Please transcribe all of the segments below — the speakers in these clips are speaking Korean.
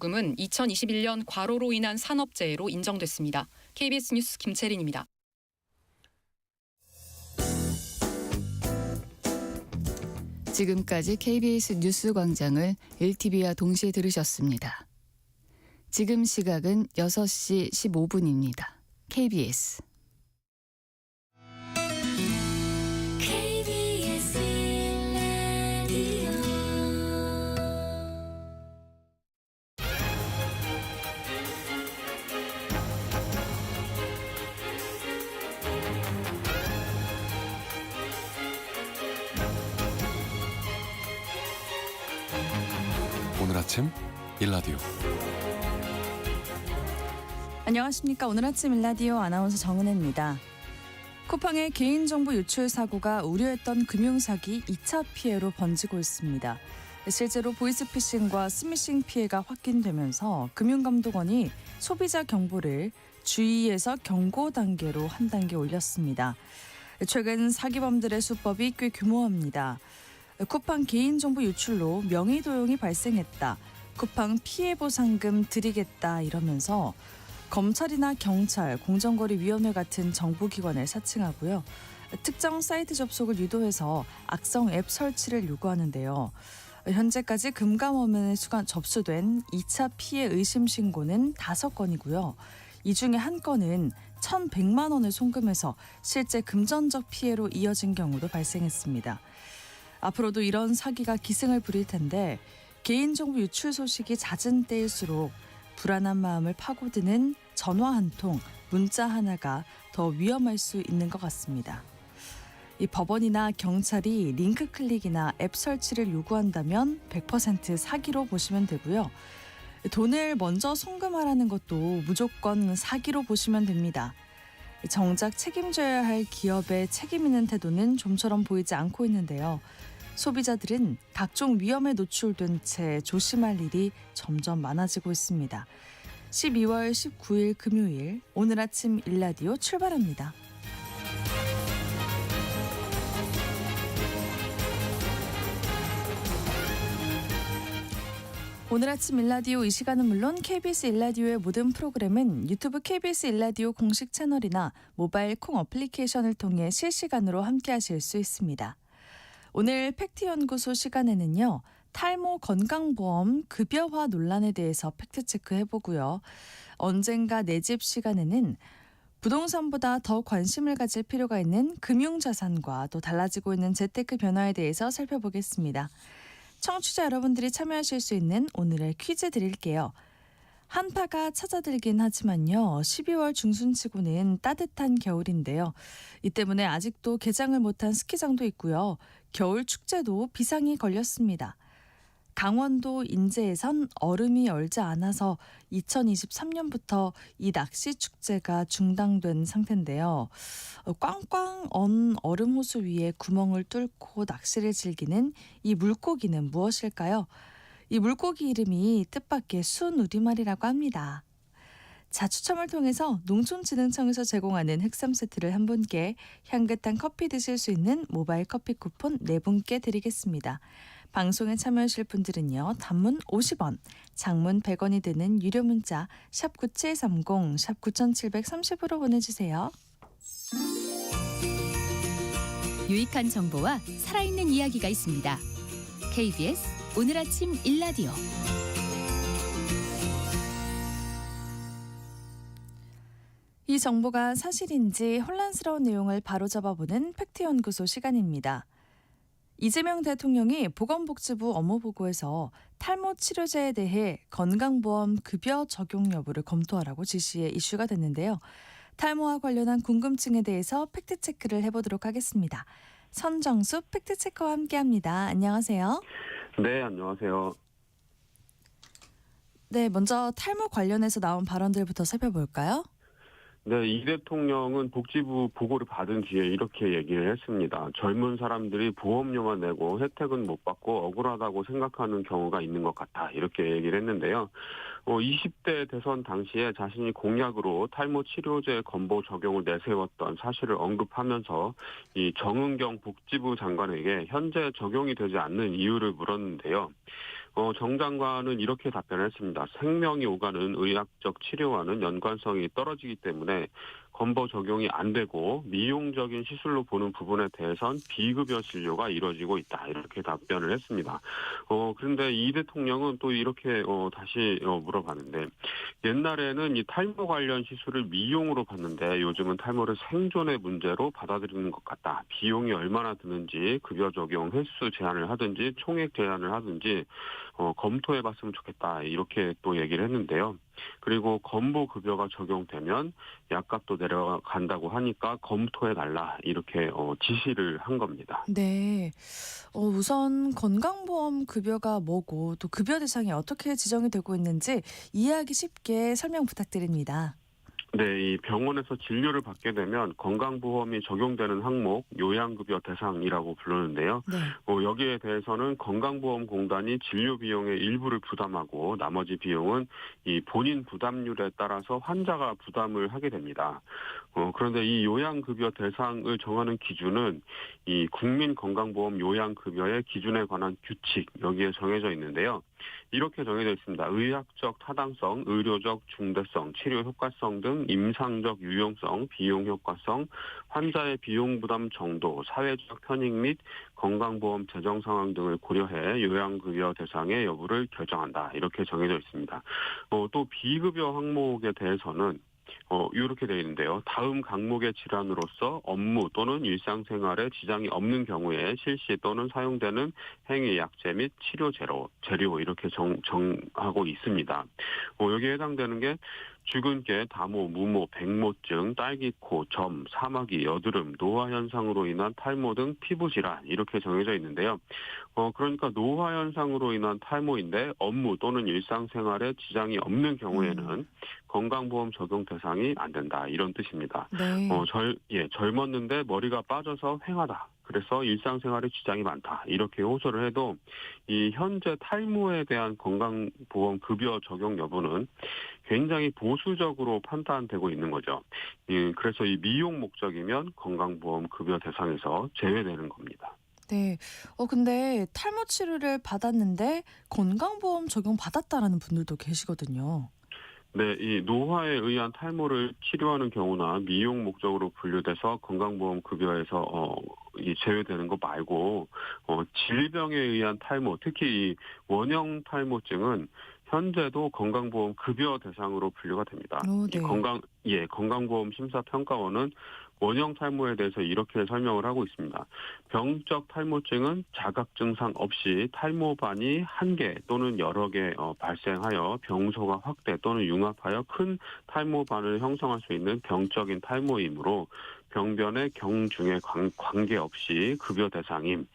금은 2021년 과로로 인한 산업재해로 인정됐습니다. KBS 뉴스 김채린입니다. 지금까지 KBS 뉴스 광장을 LTV와 동시에 들으셨습니다. 지금 시각은 6시 15분입니다. KBS. 오늘 아침 일라디오. 안녕하십니까. 오늘 아침 일라디오 아나운서 정은혜입니다. 쿠팡의 개인정보 유출 사고가 우려했던 금융사기 2차 피해로 번지고 있습니다. 실제로 보이스피싱과 스미싱 피해가 확인되면서 금융감독원이 소비자 경보를 주의에서 경고 단계로 한 단계 올렸습니다. 최근 사기범들의 수법이 꽤 규모합니다. 쿠팡 개인정보 유출로 명의도용이 발생했다. 쿠팡 피해보상금 드리겠다 이러면서 검찰이나 경찰, 공정거래위원회 같은 정부기관을 사칭하고요. 특정 사이트 접속을 유도해서 악성 앱 설치를 요구하는데요. 현재까지 금감원에 접수된 2차 피해 의심 신고는 5건이고요. 이 중에 한 건은 1,100만 원을 송금해서 실제 금전적 피해로 이어진 경우도 발생했습니다. 앞으로도 이런 사기가 기승을 부릴 텐데 개인정보 유출 소식이 잦은 때일수록 불안한 마음을 파고드는 전화 한 통, 문자 하나가 더 위험할 수 있는 것 같습니다. 이 법원이나 경찰이 링크 클릭이나 앱 설치를 요구한다면 100% 사기로 보시면 되고요. 돈을 먼저 송금하라는 것도 무조건 사기로 보시면 됩니다. 정작 책임져야 할 기업의 책임 있는 태도는 좀처럼 보이지 않고 있는데요. 소비자들은 각종 위험에 노출된 채 조심할 일이 점점 많아지고 있습니다. 12월 19일 금요일 오늘 아침 일라디오 출발합니다. 오늘 아침 일라디오 이 시간은 물론 KBS 일라디오의 모든 프로그램은 유튜브 KBS 일라디오 공식 채널이나 모바일 콩 어플리케이션을 통해 실시간으로 함께하실 수 있습니다. 오늘 팩트연구소 시간에는요. 탈모 건강보험 급여화 논란에 대해서 팩트체크 해보고요. 언젠가 내 집 시간에는 부동산보다 더 관심을 가질 필요가 있는 금융자산과 또 달라지고 있는 재테크 변화에 대해서 살펴보겠습니다. 청취자 여러분들이 참여하실 수 있는 오늘의 퀴즈 드릴게요. 한파가 찾아들긴 하지만요. 12월 중순치고는 따뜻한 겨울인데요. 이 때문에 아직도 개장을 못한 스키장도 있고요. 겨울 축제도 비상이 걸렸습니다. 강원도 인제에선 얼음이 얼지 않아서 2023년부터 이 낚시 축제가 중단된 상태인데요. 꽝꽝 언 얼음 호수 위에 구멍을 뚫고 낚시를 즐기는 이 물고기는 무엇일까요? 이 물고기 이름이 뜻밖의 순우리말이라고 합니다. 자, 추첨을 통해서 농촌진흥청에서 제공하는 흑삼 세트를 한 분께, 향긋한 커피 드실 수 있는 모바일 커피 쿠폰 4분께 드리겠습니다. 방송에 참여하실 분들은요. 단문 50원, 장문 100원이 드는 유료 문자 샵 9730, 샵 9730으로 보내주세요. 유익한 정보와 살아있는 이야기가 있습니다. KBS 오늘 아침 일라디오. 이 정보가 사실인지 혼란스러운 내용을 바로잡아보는 팩트연구소 시간입니다. 이재명 대통령이 보건복지부 업무보고에서 탈모 치료제에 대해 건강보험 급여 적용 여부를 검토하라고 지시해 이슈가 됐는데요. 탈모와 관련한 궁금증에 대해서 팩트체크를 해보도록 하겠습니다. 선정숙 팩트체커와 함께합니다. 안녕하세요. 네, 안녕하세요. 네, 먼저 탈모 관련해서 나온 발언들부터 살펴볼까요? 네, 이 대통령은 복지부 보고를 받은 뒤에 이렇게 얘기를 했습니다. 젊은 사람들이 보험료만 내고 혜택은 못 받고 억울하다고 생각하는 경우가 있는 것 같아. 이렇게 얘기를 했는데요. 20대 대선 당시에 자신이 공약으로 탈모 치료제 건보 적용을 내세웠던 사실을 언급하면서 이 정은경 복지부 장관에게 현재 적용이 되지 않는 이유를 물었는데요. 정 장관은 이렇게 답변했습니다. 생명이 오가는 의학적 치료와는 연관성이 떨어지기 때문에 건보 적용이 안 되고 미용적인 시술로 보는 부분에 대해선 비급여 진료가 이루어지고 있다. 이렇게 답변을 했습니다. 그런데 이 대통령은 또 이렇게 다시 물어봤는데 옛날에는 이 탈모 관련 시술을 미용으로 봤는데 요즘은 탈모를 생존의 문제로 받아들이는 것 같다. 비용이 얼마나 드는지 급여 적용 횟수 제한을 하든지 총액 제한을 하든지 검토해봤으면 좋겠다. 이렇게 또 얘기를 했는데요. 그리고 건보 급여가 적용되면 약값도 내려간다고 하니까 검토해달라 이렇게 지시를 한 겁니다. 네. 우선 건강보험 급여가 뭐고 또 급여 대상이 어떻게 지정이 되고 있는지 이해하기 쉽게 설명 부탁드립니다. 네, 이 병원에서 진료를 받게 되면 건강보험이 적용되는 항목 요양급여 대상이라고 부르는데요. 네. 여기에 대해서는 건강보험공단이 진료 비용의 일부를 부담하고 나머지 비용은 이 본인 부담률에 따라서 환자가 부담을 하게 됩니다. 그런데 이 요양급여 대상을 정하는 기준은 이 국민건강보험 요양급여의 기준에 관한 규칙 여기에 정해져 있는데요. 이렇게 정해져 있습니다. 의학적 타당성, 의료적 중대성, 치료 효과성 등 임상적 유용성, 비용 효과성, 환자의 비용 부담 정도, 사회적 편익 및 건강보험 재정 상황 등을 고려해 요양급여 대상의 여부를 결정한다. 이렇게 정해져 있습니다. 또 비급여 항목에 대해서는 이렇게 되어 있는데요. 다음 강목의 질환으로서 업무 또는 일상생활에 지장이 없는 경우에 실시 또는 사용되는 행위 약제 및 치료 재료 이렇게 정하고 있습니다. 여기에 해당되는 게 주근깨, 다모, 무모, 백모증, 딸기코, 점, 사마귀, 여드름, 노화 현상으로 인한 탈모 등 피부 질환 이렇게 정해져 있는데요. 그러니까 노화 현상으로 인한 탈모인데 업무 또는 일상생활에 지장이 없는 경우에는 건강보험 적용 대상이 안 된다 이런 뜻입니다. 네. 젊었는데 머리가 빠져서 횡하다. 그래서 일상생활에 지장이 많다. 이렇게 호소를 해도 이 현재 탈모에 대한 건강보험 급여 적용 여부는 굉장히 보수적으로 판단되고 있는 거죠. 그래서 이 미용 목적이면 건강보험 급여 대상에서 제외되는 겁니다. 네. 근데 탈모 치료를 받았는데 건강보험 적용 받았다라는 분들도 계시거든요. 네, 이 노화에 의한 탈모를 치료하는 경우나 미용 목적으로 분류돼서 건강보험 급여에서 제외되는 거 말고 질병에 의한 탈모, 특히 이 원형 탈모증은 현재도 건강보험 급여 대상으로 분류가 됩니다. 네. 건강보험 심사평가원은 원형 탈모에 대해서 이렇게 설명을 하고 있습니다. 병적 탈모증은 자각 증상 없이 탈모반이 한 개 또는 여러 개 발생하여 병소가 확대 또는 융합하여 큰 탈모반을 형성할 수 있는 병적인 탈모이므로 병변의 경중에 관계없이 급여 대상임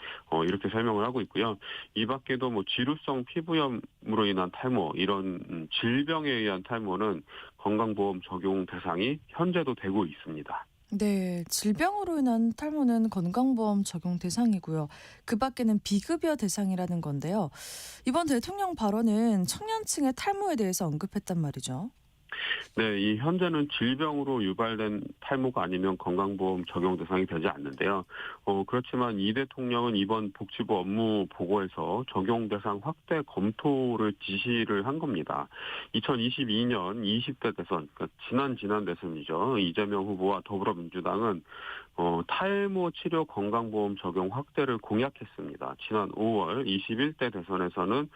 이렇게 설명을 하고 있고요. 이 밖에도 지루성 피부염으로 인한 탈모 이런 질병에 의한 탈모는 건강보험 적용 대상이 현재도 되고 있습니다. 네, 질병으로 인한 탈모는 건강보험 적용 대상이고요. 그 밖에는 비급여 대상이라는 건데요. 이번 대통령 발언은 청년층의 탈모에 대해서 언급했단 말이죠. 네, 이 현재는 질병으로 유발된 탈모가 아니면 건강보험 적용 대상이 되지 않는데요. 그렇지만 이 대통령은 이번 복지부 업무 보고에서 적용 대상 확대 검토를 지시를 한 겁니다. 2022년 20대 대선, 그러니까 지난 대선이죠. 이재명 후보와 더불어민주당은 탈모 치료 건강보험 적용 확대를 공약했습니다. 지난 5월 21대 대선에서는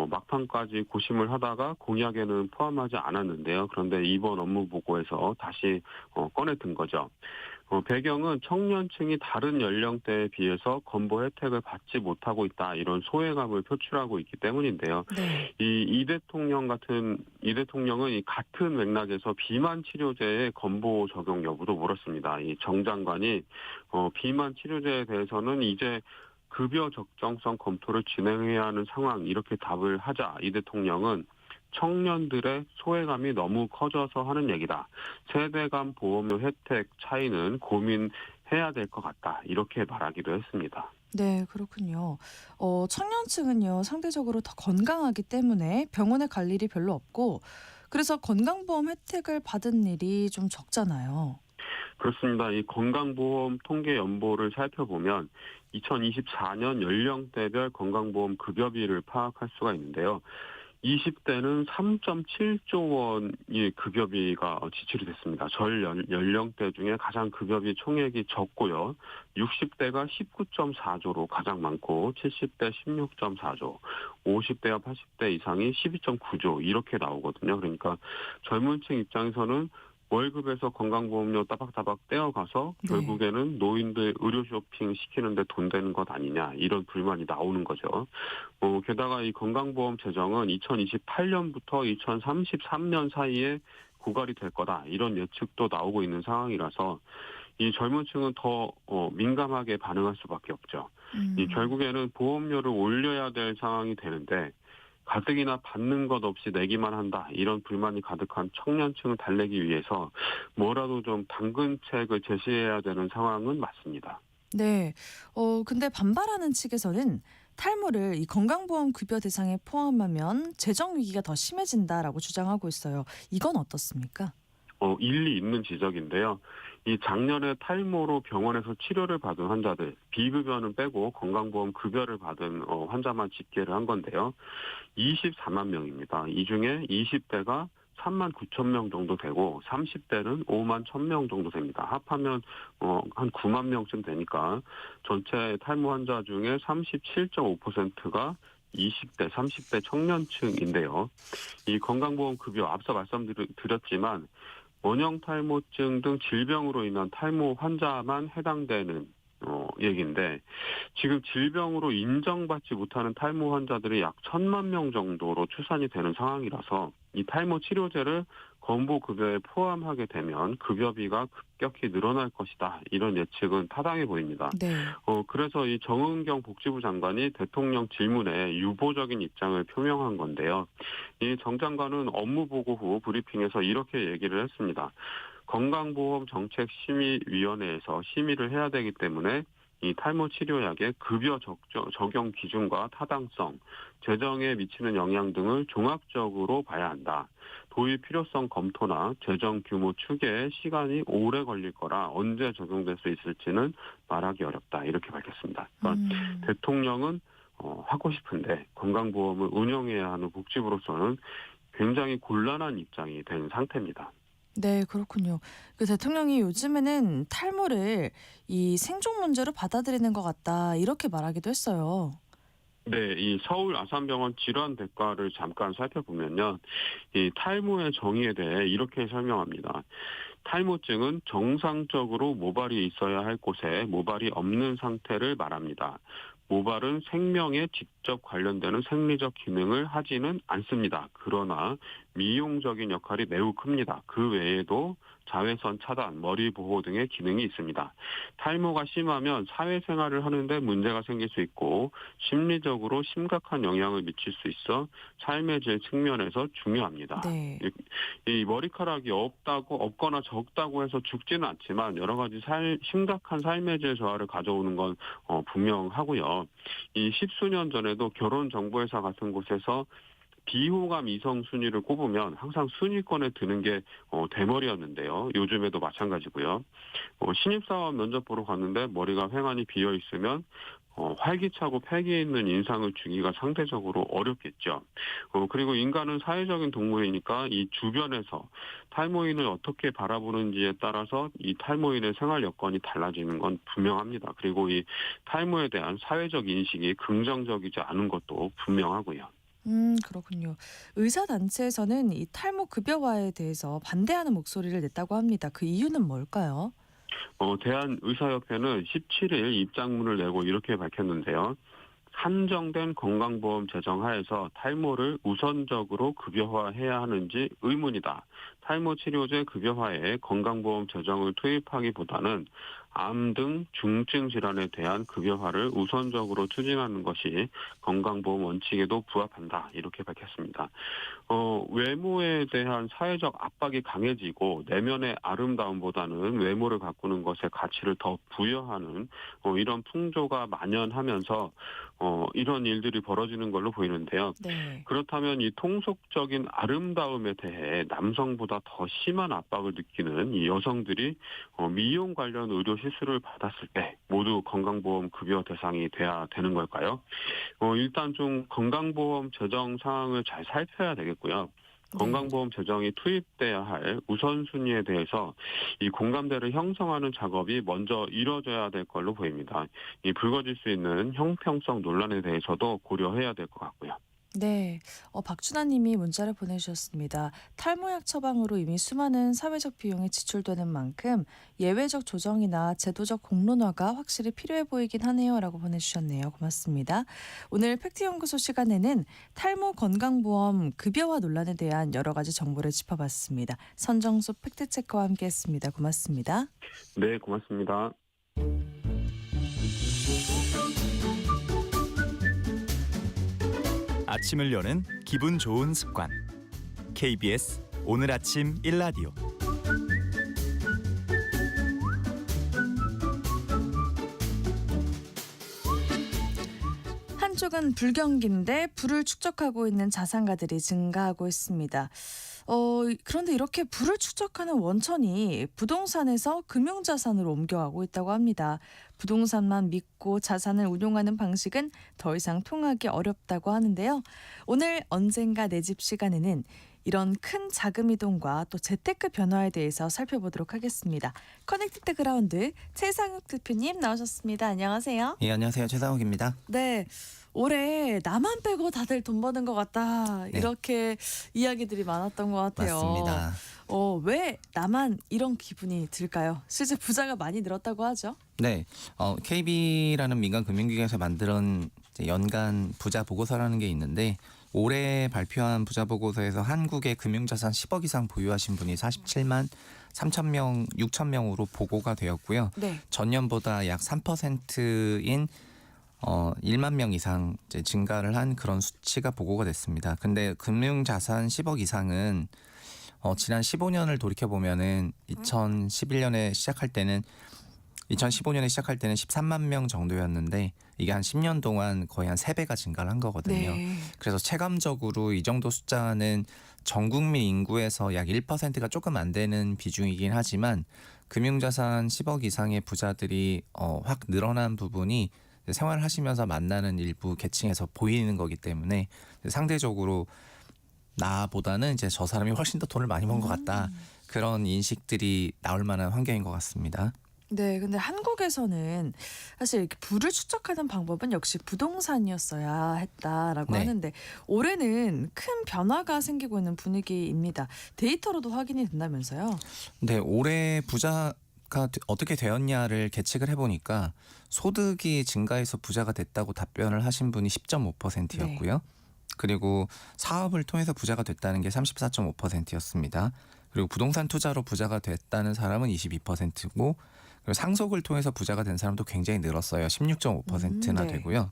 막판까지 고심을 하다가 공약에는 포함하지 않았는데요. 그런데 이번 업무 보고에서 다시 꺼내 든 거죠. 배경은 청년층이 다른 연령대에 비해서 건보 혜택을 받지 못하고 있다 이런 소외감을 표출하고 있기 때문인데요. 네. 이 대통령은 이 같은 맥락에서 비만 치료제의 건보 적용 여부도 물었습니다. 이 정 장관이 비만 치료제에 대해서는 이제 급여 적정성 검토를 진행해야 하는 상황 이렇게 답을 하자 이 대통령은 청년들의 소외감이 너무 커져서 하는 얘기다. 세대 간 보험료 혜택 차이는 고민해야 될 것 같다. 이렇게 말하기도 했습니다. 네, 그렇군요. 청년층은요, 상대적으로 더 건강하기 때문에 병원에 갈 일이 별로 없고, 그래서 건강보험 혜택을 받은 일이 좀 적잖아요. 그렇습니다. 이 건강보험 통계 연보를 살펴보면 2024년 연령대별 건강보험 급여비를 파악할 수가 있는데요. 20대는 3.7조 원의 급여비가 지출이 됐습니다. 전 연령대 중에 가장 급여비 총액이 적고요. 60대가 19.4조로 가장 많고 70대 16.4조, 50대와 80대 이상이 12.9조 이렇게 나오거든요. 그러니까 젊은 층 입장에서는 월급에서 건강보험료 따박따박 떼어가서 네. 결국에는 노인들 의료 쇼핑 시키는데 돈 되는 것 아니냐 이런 불만이 나오는 거죠. 게다가 이 건강보험 재정은 2028년부터 2033년 사이에 고갈이 될 거다 이런 예측도 나오고 있는 상황이라서 이 젊은 층은 더 민감하게 반응할 수밖에 없죠. 이 결국에는 보험료를 올려야 될 상황이 되는데 가뜩이나 받는 것 없이 내기만 한다. 이런 불만이 가득한 청년층을 달래기 위해서 뭐라도 좀 당근책을 제시해야 되는 상황은 맞습니다. 네. 근데 반발하는 측에서는 탈모를 이 건강보험 급여 대상에 포함하면 재정 위기가 더 심해진다라고 주장하고 있어요. 이건 어떻습니까? 일리 있는 지적인데요. 이 작년에 탈모로 병원에서 치료를 받은 환자들, 비급여는 빼고 건강보험 급여를 받은 환자만 집계를 한 건데요. 24만 명입니다. 이 중에 20대가 3만 9천 명 정도 되고 30대는 5만 1천 명 정도 됩니다. 합하면 한 9만 명쯤 되니까 전체 탈모 환자 중에 37.5%가 20대, 30대 청년층인데요. 이 건강보험 급여 앞서 말씀드렸지만 원형 탈모증 등 질병으로 인한 탈모 환자만 해당되는 얘기인데 지금 질병으로 인정받지 못하는 탈모 환자들이 약 1,000만 명 정도로 추산이 되는 상황이라서 이 탈모 치료제를 건보급여에 포함하게 되면 급여비가 급격히 늘어날 것이다. 이런 예측은 타당해 보입니다. 네. 그래서 이 정은경 복지부 장관이 대통령 질문에 유보적인 입장을 표명한 건데요. 이 정 장관은 업무 보고 후 브리핑에서 이렇게 얘기를 했습니다. 건강보험정책심의위원회에서 심의를 해야 되기 때문에 이 탈모 치료약의 급여 적용 기준과 타당성, 재정에 미치는 영향 등을 종합적으로 봐야 한다. 도입 필요성 검토나 재정 규모 추계에 시간이 오래 걸릴 거라 언제 적용될 수 있을지는 말하기 어렵다. 이렇게 밝혔습니다. 그러니까 대통령은 하고 싶은데 건강보험을 운영해야 하는 복지부로서는 굉장히 곤란한 입장이 된 상태입니다. 네, 그렇군요. 그 대통령이 요즘에는 탈모를 이 생존 문제로 받아들이는 것 같다 이렇게 말하기도 했어요. 네, 이 서울 아산병원 질환 대가를 잠깐 살펴보면요. 이 탈모의 정의에 대해 이렇게 설명합니다. 탈모증은 정상적으로 모발이 있어야 할 곳에 모발이 없는 상태를 말합니다. 모발은 생명에 직접 관련되는 생리적 기능을 하지는 않습니다. 그러나 미용적인 역할이 매우 큽니다. 그 외에도 자외선 차단, 머리 보호 등의 기능이 있습니다. 탈모가 심하면 사회생활을 하는데 문제가 생길 수 있고 심리적으로 심각한 영향을 미칠 수 있어 삶의 질 측면에서 중요합니다. 네. 이 머리카락이 없거나 적다고 해서 죽지는 않지만 여러 가지 심각한 삶의 질 저하를 가져오는 건 분명하고요. 이 십수년 전에도 결혼정보회사 같은 곳에서 비호감 이성 순위를 꼽으면 항상 순위권에 드는 게 대머리였는데요. 요즘에도 마찬가지고요. 신입사원 면접 보러 갔는데 머리가 휑하니 비어 있으면 활기차고 패기 있는 인상을 주기가 상대적으로 어렵겠죠. 그리고 인간은 사회적인 동물이니까 이 주변에서 탈모인을 어떻게 바라보는지에 따라서 이 탈모인의 생활 여건이 달라지는 건 분명합니다. 그리고 이 탈모에 대한 사회적 인식이 긍정적이지 않은 것도 분명하고요. 그렇군요. 의사단체에서는 이 탈모 급여화에 대해서 반대하는 목소리를 냈다고 합니다. 그 이유는 뭘까요? 대한의사협회는 17일 입장문을 내고 이렇게 밝혔는데요. 한정된 건강보험 재정 하에서 탈모를 우선적으로 급여화해야 하는지 의문이다. 탈모 치료제 급여화에 건강보험 재정을 투입하기보다는 암 등 중증 질환에 대한 급여화를 우선적으로 추진하는 것이 건강보험 원칙에도 부합한다. 이렇게 밝혔습니다. 외모에 대한 사회적 압박이 강해지고 내면의 아름다움보다는 외모를 가꾸는 것에 가치를 더 부여하는 이런 풍조가 만연하면서 이런 일들이 벌어지는 걸로 보이는데요. 네. 그렇다면 이 통속적인 아름다움에 대해 남성보다 더 심한 압박을 느끼는 이 여성들이 미용 관련 의료 시술을 받았을 때 모두 건강보험 급여 대상이 돼야 되는 걸까요? 일단 좀 건강보험 재정 상황을 잘 살펴야 되겠고요. 건강보험 재정이 투입돼야 할 우선순위에 대해서 이 공감대를 형성하는 작업이 먼저 이뤄져야 될 걸로 보입니다. 이 불거질 수 있는 형평성 논란에 대해서도 고려해야 될 것 같고요. 네, 박준하 님이 문자를 보내주셨습니다. 탈모약 처방으로 이미 수많은 사회적 비용이 지출되는 만큼 예외적 조정이나 제도적 공론화가 확실히 필요해 보이긴 하네요 라고 보내주셨네요. 고맙습니다. 오늘 팩트연구소 시간에는 탈모 건강보험 급여화 논란에 대한 여러 가지 정보를 짚어봤습니다. 선정수 팩트체크와 함께했습니다. 고맙습니다. 네, 고맙습니다. 아침을 여는 기분 좋은 습관. KBS 오늘 아침 일라디오. 한쪽은 불경기인데 불을 축적하고 있는 자산가들이 증가하고 있습니다. 그런데 이렇게 불을 축적하는 원천이 부동산에서 금융자산으로 옮겨가고 있다고 합니다. 부동산만 믿고 자산을 운용하는 방식은 더 이상 통하기 어렵다고 하는데요. 오늘 언젠가 내 집 시간에는 이런 큰 자금 이동과 또 재테크 변화에 대해서 살펴보도록 하겠습니다. 커넥티드 그라운드 최상욱 대표님 나오셨습니다. 안녕하세요. 예, 안녕하세요. 최상욱입니다. 네. 올해 나만 빼고 다들 돈 버는 것 같다. 네. 이렇게 이야기들이 많았던 것 같아요. 맞습니다. 왜 나만 이런 기분이 들까요? 실제 부자가 많이 늘었다고 하죠. 네, KB라는 민간 금융기관에서 만든 연간 부자 보고서라는 게 있는데 올해 발표한 부자 보고서에서 한국의 금융자산 10억 이상 보유하신 분이 47만 3천 6천 명으로 보고가 되었고요. 네. 전년보다 약 3%인 1만 명 이상 이제 증가를 한 그런 수치가 보고가 됐습니다. 근데 금융자산 10억 이상은 지난 15년을 돌이켜 보면은 2015년에 시작할 때는 13만 명 정도였는데 이게 한 10년 동안 거의 한 3배가 증가를 한 거거든요. 네. 그래서 체감적으로 이 정도 숫자는 전 국민 인구에서 약 1%가 조금 안 되는 비중이긴 하지만 금융자산 10억 이상의 부자들이 확 늘어난 부분이 생활을 하시면서 만나는 일부 계층에서 보이는 거기 때문에 상대적으로 나보다는 이제 저 사람이 훨씬 더 돈을 많이 번 것 같다. 그런 인식들이 나올 만한 환경인 것 같습니다. 네, 근데 한국에서는 사실 이렇게 부를 축적하는 방법은 역시 부동산이었어야 했다라고 네. 하는데 올해는 큰 변화가 생기고 있는 분위기입니다. 데이터로도 확인이 된다면서요? 네, 올해 부자가 어떻게 되었냐를 계측을 해보니까 소득이 증가해서 부자가 됐다고 답변을 하신 분이 10.5%였고요. 그리고 사업을 통해서 부자가 됐다는 게 34.5%였습니다. 그리고 부동산 투자로 부자가 됐다는 사람은 22%고 그리고 상속을 통해서 부자가 된 사람도 굉장히 늘었어요. 16.5%나 네. 되고요.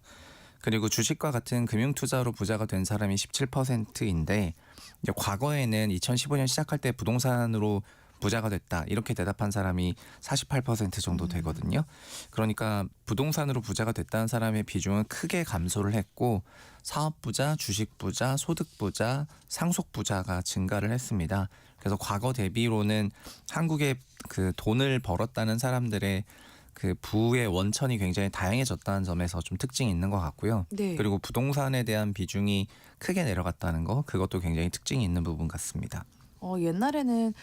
그리고 주식과 같은 금융 투자로 부자가 된 사람이 17%인데 이제 과거에는 2015년 시작할 때 부동산으로 부자가 됐다 이렇게 대답한 사람이 48% 정도 되거든요. 그러니까 부동산으로 부자가 됐다는 사람의 비중은 크게 감소를 했고 사업부자, 주식부자, 소득부자, 상속부자가 증가를 했습니다. 그래서 과거 대비로는 한국의 그 돈을 벌었다는 사람들의 그 부의 원천이 굉장히 다양해졌다는 점에서 좀 특징이 있는 것 같고요. 네. 그리고 부동산에 대한 비중이 크게 내려갔다는 거 그것도 굉장히 특징이 있는 부분 같습니다. 옛날에는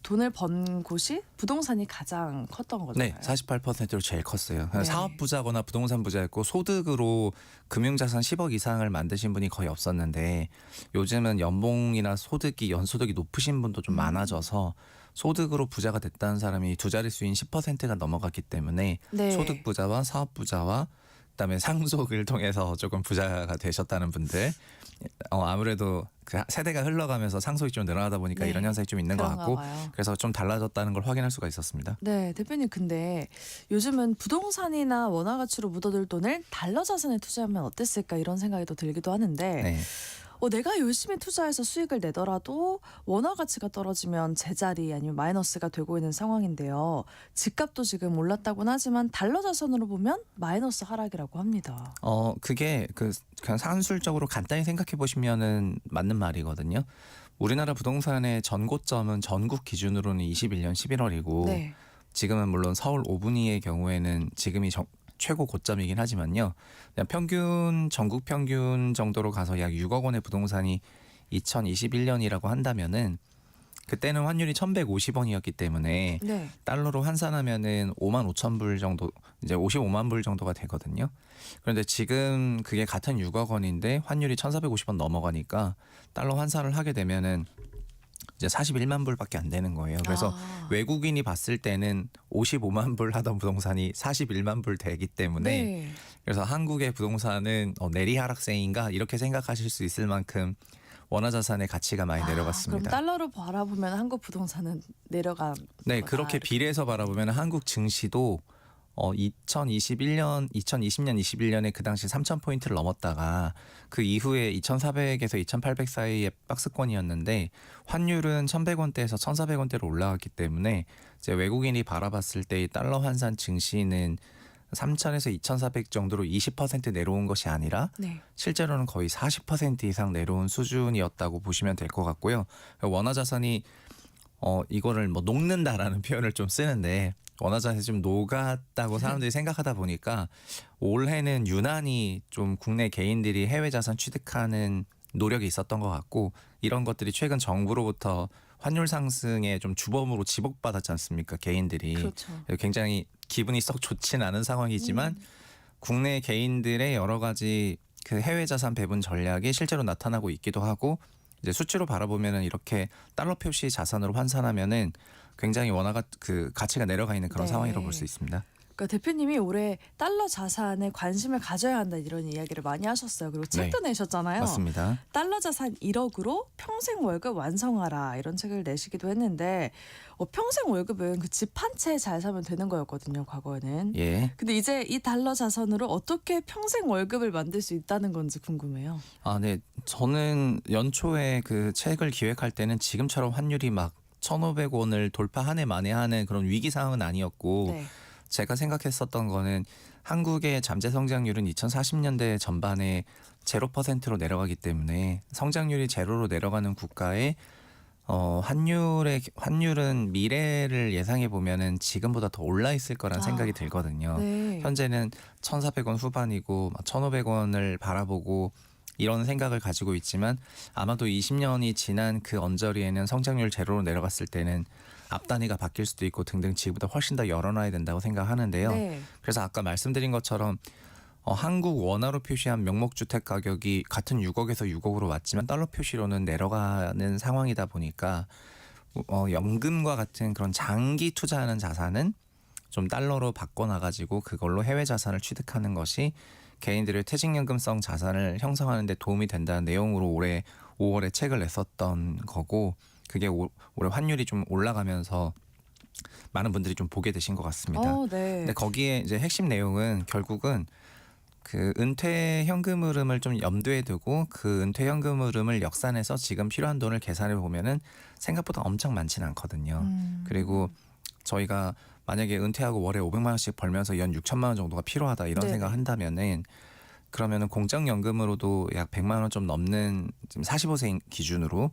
돈을 번 곳이 부동산이 가장 컸던 거잖아요. 네, 48%로 제일 컸어요. 네. 사업 부자거나 부동산 부자였고 소득으로 금융자산 10억 이상을 만드신 분이 거의 없었는데 요즘은 연봉이나 소득이 연소득이 높으신 분도 좀 많아져서 소득으로 부자가 됐다는 사람이 두 자릿수인 10%가 넘어갔기 때문에 네. 소득 부자와 사업 부자와 그다음에 상속을 통해서 조금 부자가 되셨다는 분들 아무래도 그 세대가 흘러가면서 상속이 좀 늘어나다 보니까 네. 이런 현상이 좀 있는 것 그런가 같고 봐요. 그래서 좀 달라졌다는 걸 확인할 수가 있었습니다. 네, 대표님 근데 요즘은 부동산이나 원화 가치로 묻어둘 돈을 달러 자산에 투자하면 어땠을까 이런 생각이 또 들기도 하는데 네. 내가 열심히 투자해서 수익을 내더라도 원화 가치가 떨어지면 제자리 아니면 마이너스가 되고 있는 상황인데요. 집값도 지금 올랐다고는 하지만 달러 자산으로 보면 마이너스 하락이라고 합니다. 그게 그냥 산술적으로 간단히 생각해 보시면은 맞는 말이거든요. 우리나라 부동산의 전고점은 전국 기준으로는 21년 11월이고 네. 지금은 물론 서울 5분위의 경우에는 지금이 최고 고점이긴 하지만요. 그냥 평균 전국 평균 정도로 가서 약 6억 원의 부동산이 2021년이라고 한다면은 그때는 환율이 1,150원이었기 때문에 네. 달러로 환산하면은 5만 5천 불 정도, 이제 55만 불 정도가 되거든요. 그런데 지금 그게 같은 6억 원인데 환율이 1,450원 넘어가니까 달러 환산을 하게 되면은 이제 41만 불밖에 안 되는 거예요. 그래서 외국인이 봤을 때는 55만 불 하던 부동산이 41만 불 되기 때문에 네. 그래서 한국의 부동산은 내리 하락세인가 이렇게 생각하실 수 있을 만큼 원화 자산의 가치가 많이 그럼 내려갔습니다. 달러로 바라보면 한국 부동산은 내려간 네, 거다, 그렇게 이렇게. 비례해서 바라보면 한국 증시도 2020년, 21년에 그 당시 3,000포인트를 넘었다가 그 이후에 2,400에서 2,800 사이의 박스권이었는데 환율은 1,100원대에서 1,400원대로 올라갔기 때문에 이제 외국인이 바라봤을 때 이 달러 환산 증시는 3,000에서 2,400 정도로 20% 내려온 것이 아니라 네. 실제로는 거의 40% 이상 내려온 수준이었다고 보시면 될 것 같고요. 원화 자산이 이거를 뭐 녹는다라는 표현을 좀 쓰는데 원화 자산이 좀 녹았다고 사람들이 생각하다 보니까 올해는 유난히 좀 국내 개인들이 해외 자산 취득하는 노력이 있었던 것 같고 이런 것들이 최근 정부로부터 환율 상승의 좀 주범으로 지목받았지 않습니까? 개인들이. 그렇죠. 굉장히 기분이 썩 좋진 않은 상황이지만 국내 개인들의 여러 가지 그 해외 자산 배분 전략이 실제로 나타나고 있기도 하고 이제 수치로 바라보면은 이렇게 달러 표시 자산으로 환산하면은 굉장히 원화가 그 가치가 내려가 있는 그런 네. 상황이라고 볼 수 있습니다. 그러니까 대표님이 올해 달러 자산에 관심을 가져야 한다 이런 이야기를 많이 하셨어요. 그리고 책도 내셨잖아요. 맞습니다. 달러 자산 1억으로 평생 월급 완성하라 이런 책을 내시기도 했는데 평생 월급은 그 집 한 채 잘 사면 되는 거였거든요. 과거에는. 예. 근데 이제 이 달러 자산으로 어떻게 평생 월급을 만들 수 있다는 건지 궁금해요. 네. 저는 연초에 그 책을 기획할 때는 지금처럼 환율이 막 1,500원을 돌파 한 해 만에 하는 그런 위기 상황은 아니었고 네. 제가 생각했었던 거는 한국의 잠재 성장률은 2040년대 전반에 0%로 내려가기 때문에 성장률이 제로로 내려가는 국가에 환율은 미래를 예상해 보면은 지금보다 더 올라 있을 거란 생각이 들거든요. 네. 현재는 1,400원 후반이고 1,500원을 바라보고 이런 생각을 가지고 있지만 아마도 20년이 지난 그 언저리에는 성장률 제로로 내려갔을 때는 앞단위가 바뀔 수도 있고 등등 지금보다 훨씬 더 열어놔야 된다고 생각하는데요. 네. 그래서 아까 말씀드린 것처럼 한국 원화로 표시한 명목주택 가격이 같은 6억에서 6억으로 왔지만 달러 표시로는 내려가는 상황이다 보니까 연금과 같은 그런 장기 투자하는 자산은 좀 달러로 바꿔놔가지고 그걸로 해외 자산을 취득하는 것이 개인들의 퇴직연금성 자산을 형성하는 데 도움이 된다는 내용으로 올해 5월에 책을 냈었던 거고 그게 올해 환율이 좀 올라가면서 많은 분들이 좀 보게 되신 것 같습니다. 네. 근데 거기에 이제 핵심 내용은 결국은 그 은퇴 현금 흐름을 좀 염두에 두고 그 은퇴 현금 흐름을 역산해서 지금 필요한 돈을 계산해 보면은 생각보다 엄청 많지는 않거든요. 그리고 저희가 만약에 은퇴하고 월에 500만 원씩 벌면서 연 6천만 원 정도가 필요하다 이런 네. 생각을 한다면은 그러면은 공적연금으로도 약 100만 원 좀 넘는 지금 45세 기준으로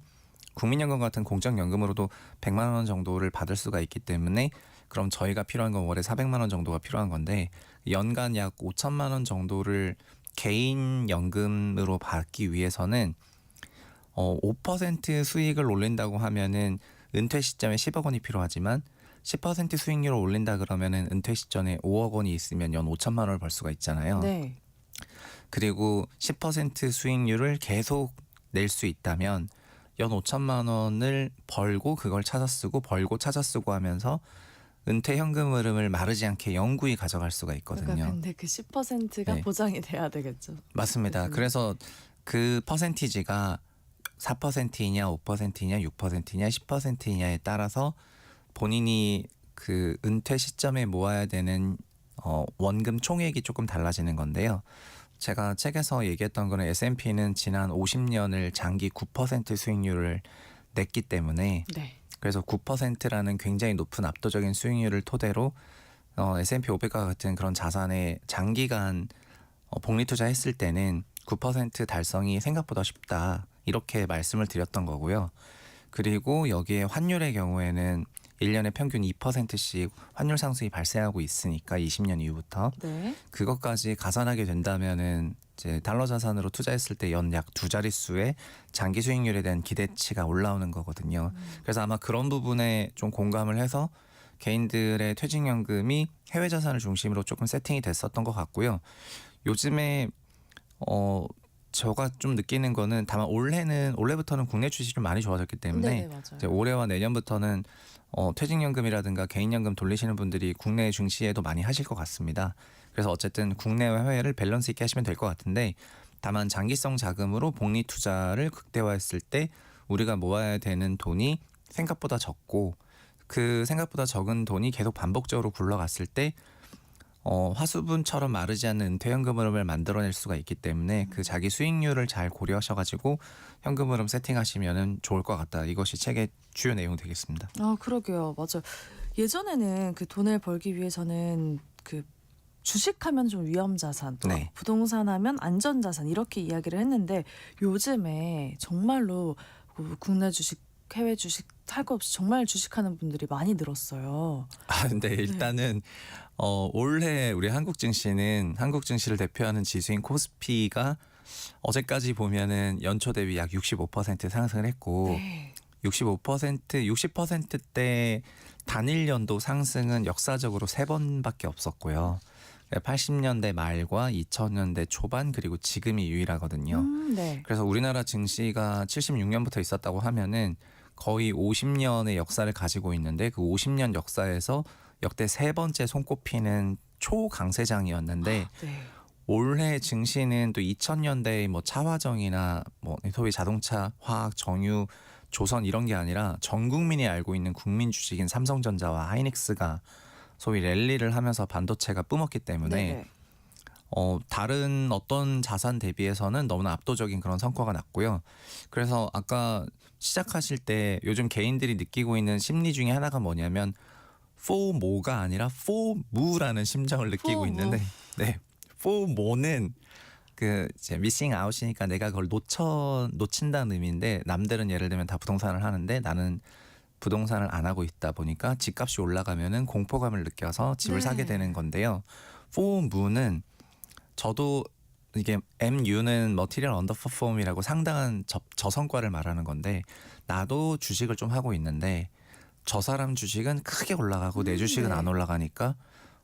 국민연금 같은 공적연금으로도 100만 원 정도를 받을 수가 있기 때문에 그럼 저희가 필요한 건 월에 400만 원 정도가 필요한 건데 연간 약 5천만 원 정도를 개인 연금으로 받기 위해서는 5% 수익을 올린다고 하면은 은퇴 시점에 10억 원이 필요하지만 10% 수익률을 올린다 그러면은 은퇴 시점에 5억 원이 있으면 연 5천만 원을 벌 수가 있잖아요. 네. 그리고 10% 수익률을 계속 낼 수 있다면 연 5천만 원을 벌고 그걸 찾아 쓰고 벌고 찾아 쓰고 하면서 은퇴 현금 흐름을 마르지 않게 영구히 가져갈 수가 있거든요. 그러니까 근데 그 10%가 네. 보장이 돼야 되겠죠. 맞습니다. 그래서 그 퍼센티지가 4%이냐 5%이냐 6%이냐 10%이냐에 따라서 본인이 그 은퇴 시점에 모아야 되는 원금 총액이 조금 달라지는 건데요. 제가 책에서 얘기했던 거는 S&P는 지난 50년을 장기 9% 수익률을 냈기 때문에 네. 그래서 9%라는 굉장히 높은 압도적인 수익률을 토대로 S&P 500과 같은 그런 자산에 장기간 복리 투자했을 때는 9% 달성이 생각보다 쉽다 이렇게 말씀을 드렸던 거고요. 그리고 여기에 환율의 경우에는 1년에 평균 2%씩 환율 상승이 발생하고 있으니까 20년 이후부터 네. 그것까지 가산하게 된다면은 이제 달러 자산으로 투자했을 때 연 약 두 자릿수의 장기 수익률에 대한 기대치가 올라오는 거거든요. 그래서 아마 그런 부분에 좀 공감을 해서 개인들의 퇴직연금이 해외 자산을 중심으로 조금 세팅이 됐었던 것 같고요. 요즘에 제가 좀 느끼는 거는 다만 올해부터는 국내 주식이 좀 많이 좋아졌기 때문에 네, 맞아요. 이제 올해와 내년부터는 퇴직연금이라든가 개인연금 돌리시는 분들이 국내 증시에도 많이 하실 것 같습니다. 그래서 어쨌든 국내와 해외를 밸런스 있게 하시면 될 것 같은데 다만 장기성 자금으로 복리 투자를 극대화했을 때 우리가 모아야 되는 돈이 생각보다 적고 그 생각보다 적은 돈이 계속 반복적으로 굴러갔을 때 화수분처럼 마르지 않는 은퇴연금 흐름을 만들어낼 수가 있기 때문에 그 자기 수익률을 잘 고려하셔가지고 현금 흐름 세팅하시면 좋을 것 같다. 이것이 책의 주요 내용 되겠습니다. 아, 그러게요. 맞아요. 예전에는 그 돈을 벌기 위해서는 그 주식하면 좀 위험 자산, 또 네. 부동산 하면 안전 자산 이렇게 이야기를 했는데 요즘에 정말로 국내 주식, 해외 주식 할 거 없이 정말 주식하는 분들이 많이 늘었어요. 근데 일단은 올해 우리 한국 증시를 대표하는 지수인 코스피가 어제까지 보면은 연초 대비 약 65% 상승을 했고 네. 60%대 단일 연도 상승은 역사적으로 3번밖에 없었고요. 80년대 말과 2000년대 초반 그리고 지금이 유일하거든요. 네. 그래서 우리나라 증시가 76년부터 있었다고 하면은 거의 50년의 역사를 가지고 있는데 그 50년 역사에서 역대 3번째 손꼽히는 초강세장이었는데 네. 올해 증시는 또 2000년대의 뭐 차화정이나 뭐 소위 자동차, 화학, 정유, 조선 이런 게 아니라 전 국민이 알고 있는 국민 주식인 삼성전자와 하이닉스가 소위 랠리를 하면서 반도체가 뿜었기 때문에 네. 다른 어떤 자산 대비해서는 너무나 압도적인 그런 성과가 났고요. 그래서 아까 시작하실 때 요즘 개인들이 느끼고 있는 심리 중에 하나가 뭐냐면 FOMO가 아니라 FOMU라는 심정을 느끼고 FOMO. 있는데 네, FOMO는 그 이제 미싱 아웃이니까 내가 그걸 놓친다는 의미인데 남들은 예를 들면 다 부동산을 하는데 나는 부동산을 안 하고 있다 보니까 집값이 올라가면은 공포감을 느껴서 집을 네. 사게 되는 건데요. FOMU는 저도 이게 MU는 Material Underperform이라고 상당한 저성과를 말하는 건데 나도 주식을 좀 하고 있는데 저 사람 주식은 크게 올라가고 내 주식은 네. 안 올라가니까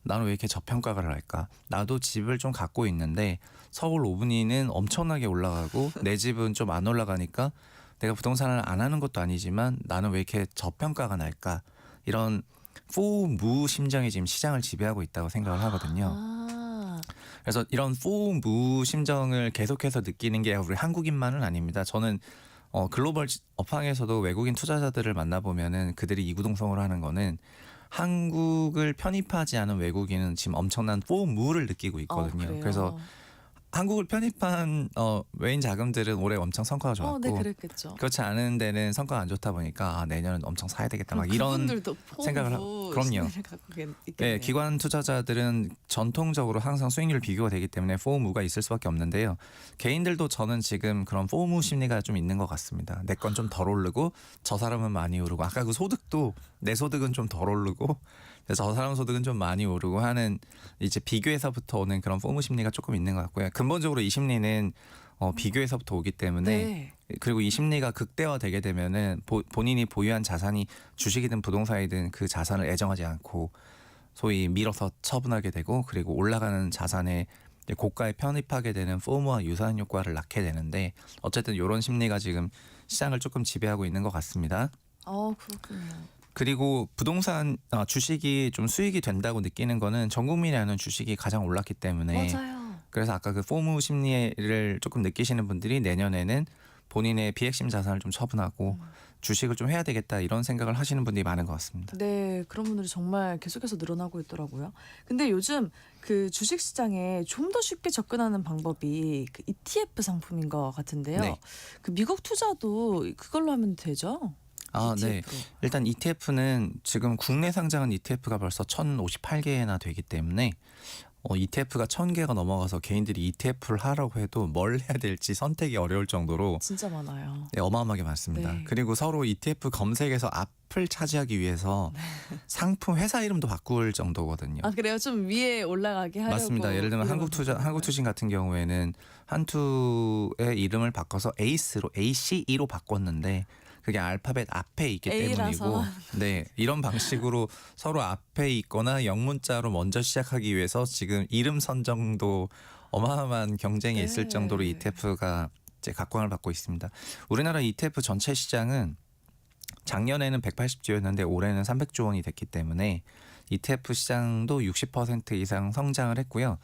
나는 왜 이렇게 저평가를 할까? 나도 집을 좀 갖고 있는데 서울 5분위는 엄청나게 올라가고 내 집은 좀 안 올라가니까 내가 부동산을 안 하는 것도 아니지만 나는 왜 이렇게 저평가가 날까? 이런 FOMU 심정이 지금 시장을 지배하고 있다고 생각을 하거든요. 그래서 이런 FOMU 심정을 계속해서 느끼는 게 우리 한국인만은 아닙니다. 저는 글로벌 업황에서도 외국인 투자자들을 만나보면은 그들이 이구동성으로 하는 거는 한국을 편입하지 않은 외국인은 지금 엄청난 FOMU를 느끼고 있거든요. 그래요? 그래서 한국을 편입한 외인 자금들은 올해 엄청 성과가 좋았고 네, 그랬겠죠. 그렇지 않은 데는 성과가 안 좋다 보니까 내년은 엄청 사야 되겠다 막 이런 그분들도 생각을 그럼요. 네, 기관 투자자들은 전통적으로 항상 수익률 비교가 되기 때문에 FOMU가 있을 수밖에 없는데요. 개인들도 저는 지금 그런 FOMU 심리가 좀 있는 것 같습니다. 내 건 좀 덜 오르고 저 사람은 많이 오르고 아까 그 소득도 내 소득은 좀 덜 오르고 저 사람 소득은 좀 많이 오르고 하는 이제 비교에서부터 오는 그런 FOMU 심리가 조금 있는 것 같고요. 근본적으로 이 심리는 비교에서부터 오기 때문에 네. 그리고 이 심리가 극대화되게 되면은 본인이 보유한 자산이 주식이든 부동산이든 그 자산을 애정하지 않고 소위 밀어서 처분하게 되고 그리고 올라가는 자산에 고가에 편입하게 되는 FOMO와 유사한 효과를 낳게 되는데 어쨌든 이런 심리가 지금 시장을 조금 지배하고 있는 것 같습니다. 그렇군요. 그리고 부동산 주식이 좀 수익이 된다고 느끼는 거는 전 국민이 아는 주식이 가장 올랐기 때문에 맞아요. 그래서 아까 그 FOMU 심리를 조금 느끼시는 분들이 내년에는 본인의 비핵심 자산을 좀 처분하고 주식을 좀 해야 되겠다 이런 생각을 하시는 분들이 많은 것 같습니다. 네, 그런 분들이 정말 계속해서 늘어나고 있더라고요. 근데 요즘 그 주식 시장에 좀 더 쉽게 접근하는 방법이 그 ETF 상품인 것 같은데요. 네. 그 미국 투자도 그걸로 하면 되죠? 네. ETF로. 일단 ETF는 지금 국내 상장한 ETF가 벌써 1,058개나 되기 때문에 ETF가 1000개가 넘어가서 개인들이 ETF를 하라고 해도 뭘 해야 될지 선택이 어려울 정도로 진짜 많아요. 네, 어마어마하게 많습니다. 네. 그리고 서로 ETF 검색에서 앞을 차지하기 위해서 상품 회사 이름도 바꿀 정도거든요. 아 그래요? 좀 위에 올라가게 하려고. 맞습니다. 예를 들면 한국투신 같은 경우에는 한투의 이름을 바꿔서 에이스로 ACE로 바꿨는데 그게 알파벳 앞에 있기 A라서. 때문이고, 네, 이런 방식으로 서로 앞에 있거나 영문자로 먼저 시작하기 위해서 지금 이름 선정도 어마어마한 경쟁이 있을 네. 정도로 ETF가 이제 각광을 받고 있습니다. 우리나라 ETF 전체 시장은 작년에는 180조였는데 올해는 300조 원이 됐기 때문에 ETF 시장도 60% 이상 성장을 했고요.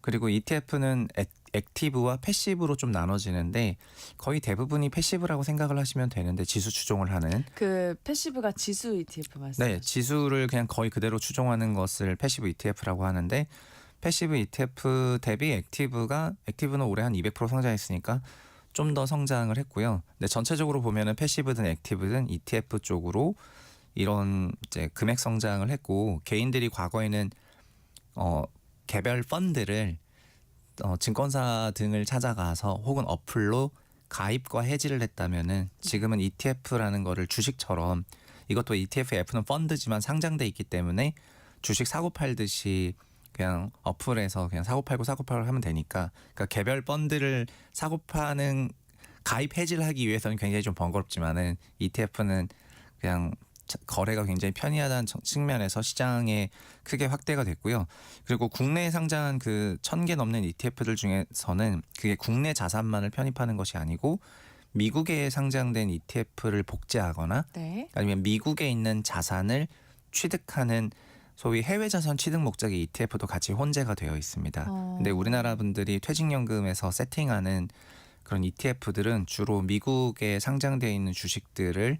그리고 ETF는 액티브와 패시브로 좀 나눠지는데 거의 대부분이 패시브라고 생각을 하시면 되는데 지수 추종을 하는 그 패시브가 지수 ETF 말씀하시죠? 네, 지수를 그냥 거의 그대로 추종하는 것을 패시브 ETF라고 하는데 패시브 ETF 대비 액티브는 올해 한 200% 성장했으니까 좀 더 성장을 했고요. 근데 전체적으로 보면은 패시브든 액티브든 ETF 쪽으로 이런 이제 금액 성장을 했고 개인들이 과거에는 개별 펀드를 증권사 등을 찾아가서 혹은 어플로 가입과 해지를 했다면은 지금은 ETF라는 거를 주식처럼 이것도 ETF F는 펀드지만 상장돼 있기 때문에 주식 사고 팔듯이 그냥 어플에서 그냥 사고 팔고 하면 되니까 그러니까 개별 펀드를 사고 파는 가입 해지를 하기 위해서는 굉장히 좀 번거롭지만은 ETF는 그냥 거래가 굉장히 편리하다는 측면에서 시장에 크게 확대가 됐고요. 그리고 국내에 상장한 그 1000개 넘는 ETF들 중에서는 그게 국내 자산만을 편입하는 것이 아니고 미국에 상장된 ETF를 복제하거나 네. 아니면 미국에 있는 자산을 취득하는 소위 해외 자산 취득 목적의 ETF도 같이 혼재가 되어 있습니다. 근데 우리나라 분들이 퇴직연금에서 세팅하는 그런 ETF들은 주로 미국에 상장되어 있는 주식들을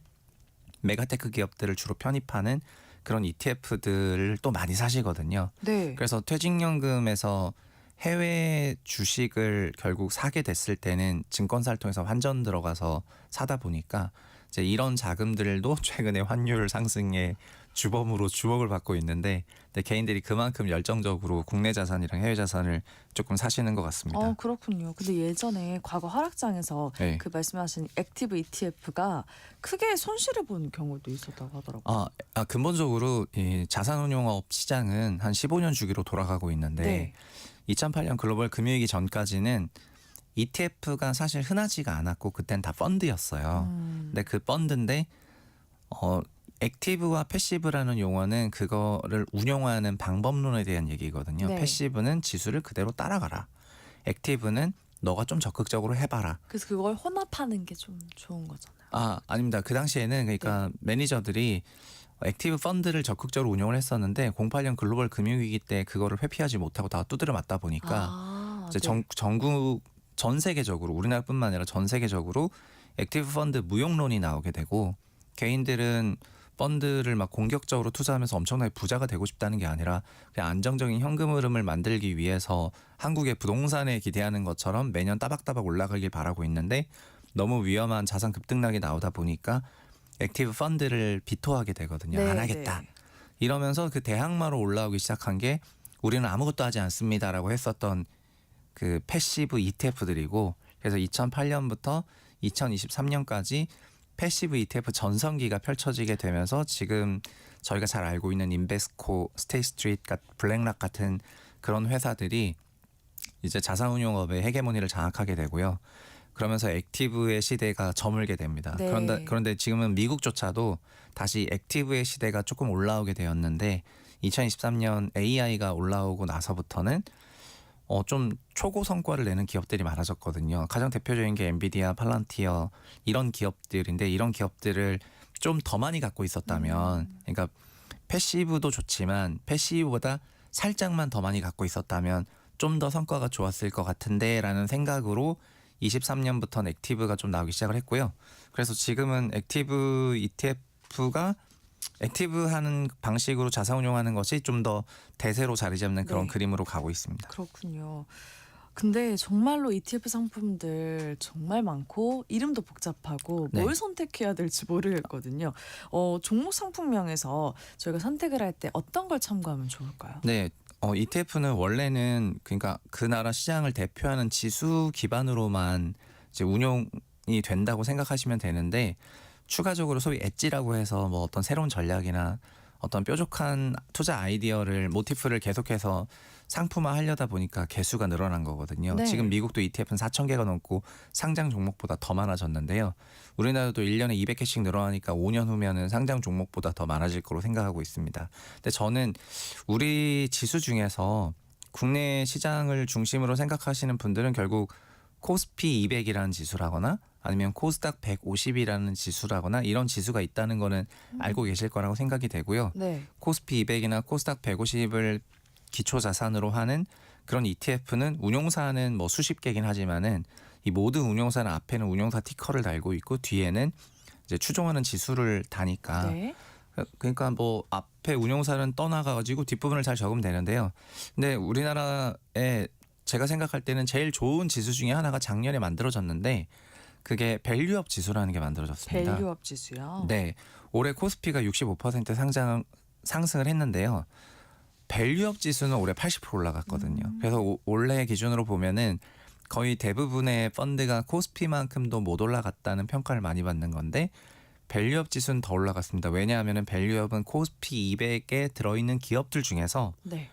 메가테크 기업들을 주로 편입하는 그런 ETF들을 또 많이 사시거든요. 네. 그래서 퇴직연금에서 해외 주식을 결국 사게 됐을 때는 증권사를 통해서 환전 들어가서 사다 보니까 이제 이런 자금들도 최근에 환율 상승에 주범으로 주목을 받고 있는데 개인들이 그만큼 열정적으로 국내 자산이랑 해외 자산을 조금 사시는 것 같습니다. 그렇군요. 근데 예전에 과거 하락장에서 네. 그 말씀하신 액티브 ETF가 크게 손실을 본 경우도 있었다고 하더라고요. 근본적으로 이 자산운용업 시장은 한 15년 주기로 돌아가고 있는데 네. 2008년 글로벌 금융위기 전까지는 ETF가 사실 흔하지가 않았고 그땐 다 펀드였어요. 근데 그 펀드인데 액티브와 패시브라는 용어는 그거를 운용하는 방법론에 대한 얘기거든요. 네. 패시브는 지수를 그대로 따라가라. 액티브는 너가 좀 적극적으로 해봐라. 그래서 그걸 혼합하는 게 좀 좋은 거잖아요. 아닙니다. 그 당시에는 그러니까 매니저들이 액티브 펀드를 적극적으로 운용을 했었는데 08년 글로벌 금융위기 때 그거를 회피하지 못하고 다 두드려 맞다 보니까 이제 네. 전 세계적으로 우리나라뿐만 아니라 전 세계적으로 액티브 펀드 무용론이 나오게 되고 개인들은 펀드를 막 공격적으로 투자하면서 엄청나게 부자가 되고 싶다는 게 아니라 그냥 안정적인 현금 흐름을 만들기 위해서 한국의 부동산에 기대하는 것처럼 매년 따박따박 올라가길 바라고 있는데 너무 위험한 자산 급등락이 나오다 보니까 액티브 펀드를 비토하게 되거든요. 네, 안 하겠다. 네. 이러면서 그 대항마로 올라오기 시작한 게 우리는 아무것도 하지 않습니다라고 했었던 그 패시브 ETF들이고 그래서 2008년부터 2023년까지 패시브 ETF 전성기가 펼쳐지게 되면서 지금 저희가 잘 알고 있는 인베스코, 스테이스트리트, 블랙락 같은 그런 회사들이 이제 자산운용업의 헤게모니를 장악하게 되고요. 그러면서 액티브의 시대가 저물게 됩니다. 네. 그런데 지금은 미국조차도 다시 액티브의 시대가 조금 올라오게 되었는데 2023년 AI가 올라오고 나서부터는 좀 초고 성과를 내는 기업들이 많아졌거든요. 가장 대표적인 게 엔비디아, 팔란티어 이런 기업들인데 이런 기업들을 좀 더 많이 갖고 있었다면 그러니까 패시브도 좋지만 패시브보다 살짝만 더 많이 갖고 있었다면 좀 더 성과가 좋았을 것 같은데 라는 생각으로 23년부터는 액티브가 좀 나오기 시작을 했고요. 그래서 지금은 액티브 ETF가 액티브하는 방식으로 자산운용하는 것이 좀 더 대세로 자리 잡는 그런 네. 그림으로 가고 있습니다. 그렇군요. 근데 정말로 ETF 상품들 정말 많고 이름도 복잡하고 네. 뭘 선택해야 될지 모르겠거든요. 종목 상품명에서 저희가 선택을 할 때 어떤 걸 참고하면 좋을까요? 네, ETF는 원래는 그러니까 그 나라 시장을 대표하는 지수 기반으로만 이제 운용이 된다고 생각하시면 되는데 추가적으로 소위 엣지라고 해서 뭐 어떤 새로운 전략이나 어떤 뾰족한 투자 아이디어를 모티프를 계속해서 상품화하려다 보니까 개수가 늘어난 거거든요. 네. 지금 미국도 ETF는 4,000개가 넘고 상장 종목보다 더 많아졌는데요. 우리나라도 1년에 200개씩 늘어나니까 5년 후면은 상장 종목보다 더 많아질 거로 생각하고 있습니다. 근데 저는 우리 지수 중에서 국내 시장을 중심으로 생각하시는 분들은 결국 코스피 200이라는 지수라거나 아니면 코스닥 150이라는 지수라거나 이런 지수가 있다는 거는 알고 계실 거라고 생각이 되고요. 네. 코스피 200이나 코스닥 150을 기초 자산으로 하는 그런 ETF는 운용사는 뭐 수십 개긴 하지만은 이 모든 운용사는 앞에는 운용사 티커를 달고 있고 뒤에는 이제 추종하는 지수를 다니까 네. 그러니까 뭐 앞에 운용사는 떠나가지고 뒷부분을 잘 적으면 되는데요. 근데 우리나라에 제가 생각할 때는 제일 좋은 지수 중에 하나가 작년에 만들어졌는데 그게 밸류업 지수라는 게 만들어졌습니다. 밸류업 지수요. 네, 올해 코스피가 65% 상승을 했는데요. 밸류업 지수는 올해 80% 올라갔거든요. 그래서 올해 기준으로 보면은 거의 대부분의 펀드가 코스피만큼도 못 올라갔다는 평가를 많이 받는 건데 밸류업 지수는 더 올라갔습니다. 왜냐하면은 밸류업은 코스피 200에 들어있는 기업들 중에서 네.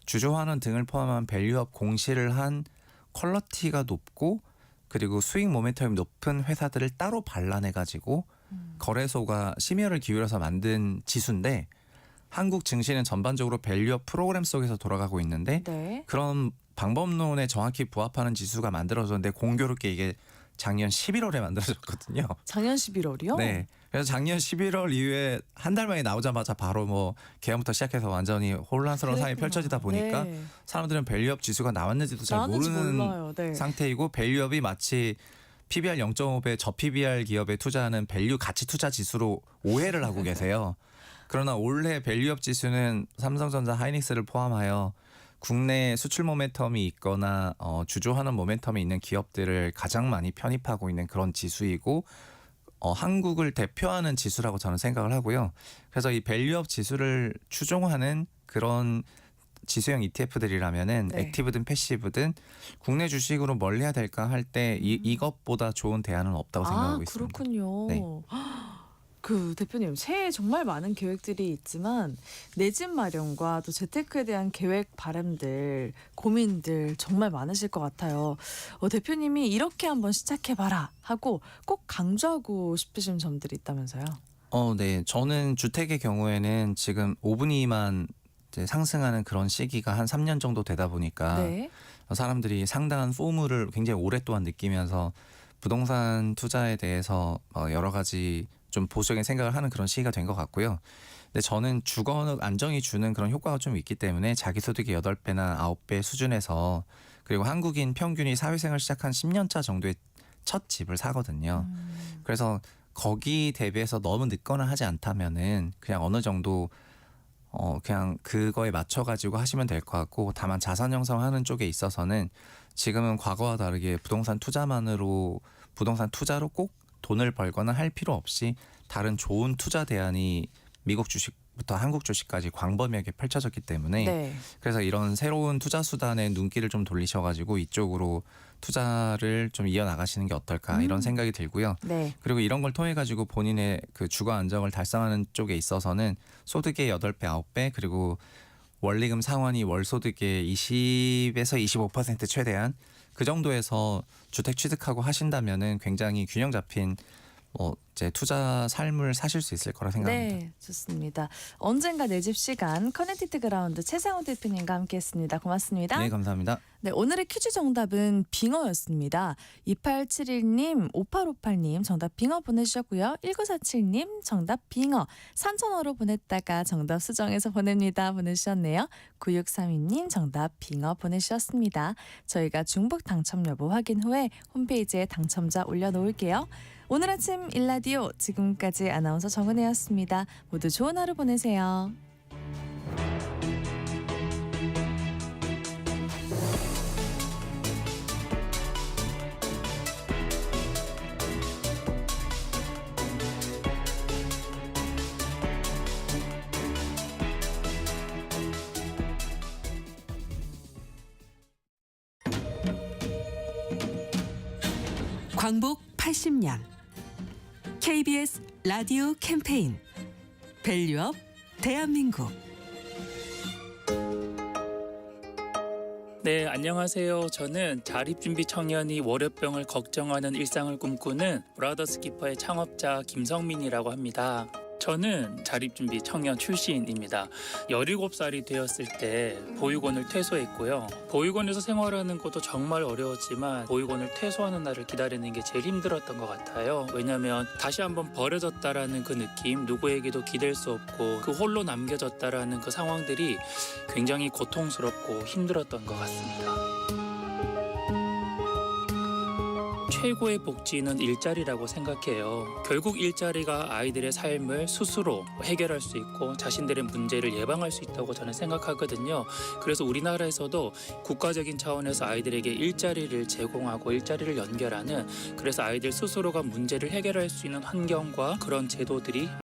주주환원 등을 포함한 밸류업 공시를 한 퀄리티가 높고 그리고 수익 모멘텀이 높은 회사들을 따로 발라내가지고 거래소가 심혈을 기울여서 만든 지수인데 한국 증시는 전반적으로 밸류업 프로그램 속에서 돌아가고 있는데 네. 그런 방법론에 정확히 부합하는 지수가 만들어졌는데 공교롭게 이게 작년 11월에 만들어졌거든요. 작년 11월이요? 네. 그래서 작년 11월 이후에 한 달 만에 나오자마자 바로 뭐 개헌부터 시작해서 완전히 혼란스러운 상황이 펼쳐지다 보니까 네. 사람들은 밸류업 지수가 나왔는지도 잘 나왔는지 모르는 몰라요. 네. 상태이고 밸류업이 마치 PBR 0.5배 저 PBR 기업에 투자하는 밸류 가치 투자 지수로 오해를 하고 계세요. 그러나 올해 밸류업 지수는 삼성전자 하이닉스를 포함하여 국내 수출 모멘텀이 있거나 주조하는 모멘텀이 있는 기업들을 가장 많이 편입하고 있는 그런 지수이고 한국을 대표하는 지수라고 저는 생각을 하고요. 그래서 이 밸류업 지수를 추종하는 그런 지수형 ETF들이라면은 네. 액티브든 패시브든 국내 주식으로 뭘 해야 될까 할 때 이것보다 좋은 대안은 없다고 생각하고 있습니다. 그렇군요. 네. 그 대표님 새해 정말 많은 계획들이 있지만 내 집 마련과 또 재테크에 대한 계획 바람들 고민들 정말 많으실 것 같아요. 대표님이 이렇게 한번 시작해봐라 하고 꼭 강조하고 싶으신 점들이 있다면서요? 네. 저는 주택의 경우에는 지금 5분위만 이제 상승하는 그런 시기가 한 3년 정도 되다 보니까 네. 사람들이 상당한 포물을 굉장히 오랫동안 느끼면서 부동산 투자에 대해서 여러 가지 좀 보수적인 생각을 하는 그런 시기가 된 것 같고요. 근데 저는 주거 안정이 주는 그런 효과가 좀 있기 때문에 자기소득의 8배나 9배 수준에서 그리고 한국인 평균이 사회생활 시작한 10년 차 정도의 첫 집을 사거든요. 그래서 거기 대비해서 너무 늦거나 하지 않다면은 그냥 어느 정도 그냥 그거에 맞춰 가지고 하시면 될 것 같고 다만 자산 형성하는 쪽에 있어서는 지금은 과거와 다르게 부동산 투자로 꼭 돈을 벌거나 할 필요 없이 다른 좋은 투자 대안이 미국 주식부터 한국 주식까지 광범위하게 펼쳐졌기 때문에 네. 그래서 이런 새로운 투자 수단에 눈길을 좀 돌리셔가지고 이쪽으로 투자를 좀 이어나가시는 게 어떨까 이런 생각이 들고요. 네. 그리고 이런 걸 통해 가지고 본인의 그 주거 안정을 달성하는 쪽에 있어서는 소득의 8배, 9배 그리고 원리금 상환이 월 소득의 20에서 25% 최대한 그 정도에서 주택 취득하고 하신다면은 굉장히 균형 잡힌 이제 투자 삶을 사실 수 있을 거라 생각합니다. 네, 좋습니다. 언젠가 내 집 시간 커넥티드 그라운드 최상훈 대표님과 함께했습니다. 고맙습니다. 네, 감사합니다. 네, 오늘의 퀴즈 정답은 빙어였습니다. 2871님, 5858님 정답 빙어 보내주셨고요. 1947님 정답 빙어, 산천어로 보냈다가 정답 수정해서 보냅니다 보내주셨네요. 9632님 정답 빙어 보내주셨습니다. 저희가 중복 당첨 여부 확인 후에 홈페이지에 당첨자 올려놓을게요. 오늘 아침 일라디오 지금까지 아나운서 정은혜였습니다. 모두 좋은 하루 보내세요. 광복 80년 KBS 라디오 캠페인 밸류업 대한민국. 네, 안녕하세요. 저는 자립준비 청년이 월요병을 걱정하는 일상을 꿈꾸는 브라더스 키퍼의 창업자 김성민이라고 합니다. 저는 자립준비 청년 출신입니다. 17살이 되었을 때 보육원을 퇴소했고요. 보육원에서 생활하는 것도 정말 어려웠지만 보육원을 퇴소하는 날을 기다리는 게 제일 힘들었던 것 같아요. 왜냐하면 다시 한번 버려졌다라는 그 느낌, 누구에게도 기댈 수 없고 그 홀로 남겨졌다라는 그 상황들이 굉장히 고통스럽고 힘들었던 것 같습니다. 최고의 복지는 일자리라고 생각해요. 결국 일자리가 아이들의 삶을 스스로 해결할 수 있고 자신들의 문제를 예방할 수 있다고 저는 생각하거든요. 그래서 우리나라에서도 국가적인 차원에서 아이들에게 일자리를 제공하고 일자리를 연결하는, 그래서 아이들 스스로가 문제를 해결할 수 있는 환경과 그런 제도들이